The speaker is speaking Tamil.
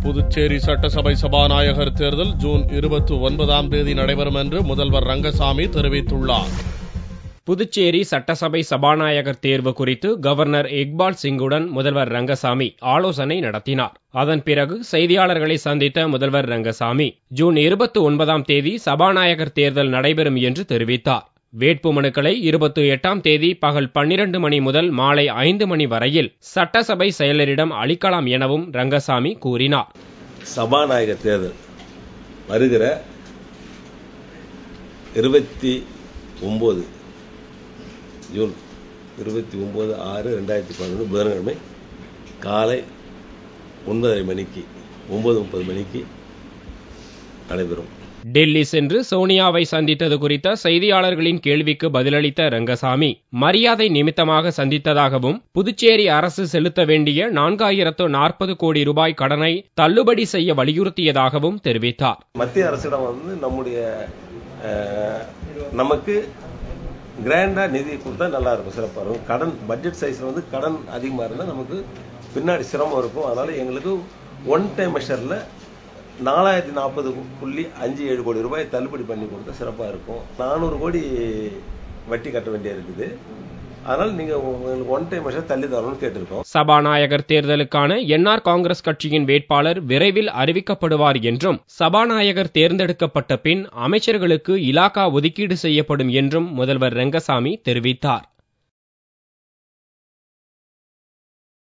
புதுச்சேரி சட்டசபை சபாநாயகர் தேர்தல் ஜூன் 29ஆம் தேதி நடைபெறும் என்று முதல்வர் ரங்கசாமி தெரிவித்துள்ளார். புதுச்சேரி சட்டசபை சபாநாயகர் தேர்வு குறித்து கவர்னர் இக்பால் சிங்குடன் முதல்வர் ரங்கசாமி ஆலோசனை நடத்தினார். அதன் பிறகு செய்தியாளர்களை சந்தித்த முதல்வர் ரங்கசாமி ஜூன் 29ஆம் தேதி சபாநாயகர் தேர்தல் நடைபெறும் என்று தெரிவித்தார். வேட்புமனுக்களை 28ஆம் தேதி பகல் 12 மணி முதல் மாலை 5 மணி வரையில் சட்டசபை செயலரிடம் அளிக்கலாம் எனவும் ரங்கசாமி கூறினார். சபாநாயகர் தேர்தல் வருகிற 29 ஜூன் 29/6/2011 புதன்கிழமை காலை 9:30 மணிக்கு 9:30 மணிக்கு நடைபெறும். டெல்லி சென்று சோனியாவை சந்தித்தது குறித்த செய்தியாளர்களின் கேள்விக்கு பதிலளித்த ரங்கசாமி மரியாதை நிமித்தமாக சந்தித்ததாகவும் புதுச்சேரி அரசு செலுத்த வேண்டிய 4040 கோடி ரூபாய் கடனை தள்ளுபடி செய்ய வலியுறுத்தியதாகவும் தெரிவித்தார். மத்திய அரசிடம் நமக்கு கிராண்டா நிதி கொடுத்தா நல்லா இருக்கும், சிறப்பாக இருக்கும். கடன் பட்ஜெட் சைஸ்ல கடன் அதிகமாக இருந்தால் நமக்கு பின்னாடி சிரமம் இருக்கும். அதனால எங்களுக்கு ஒன் டைம் மெஷர்ல 4040.57 கோடி ரூபாய் தள்ளுபடி பண்ணி கொடுத்தா சிறப்பாக இருக்கும். 400 கோடி வட்டி கட்ட வேண்டிய இருக்குது. அதனால நீங்க ஒன் டைம் மெஷர் தள்ளி தரணும்னு கேட்டிருக்கோம். சபாநாயகர் தேர்தலுக்கான என்ஆர் காங்கிரஸ் கட்சியின் வேட்பாளர் விரைவில் அறிவிக்கப்படுவார் என்றும் சபாநாயகர் தேர்ந்தெடுக்கப்பட்ட பின் அமைச்சர்களுக்கு இலாகா ஒதுக்கீடு செய்யப்படும் என்றும் முதல்வர் ரங்கசாமி தெரிவித்தார்.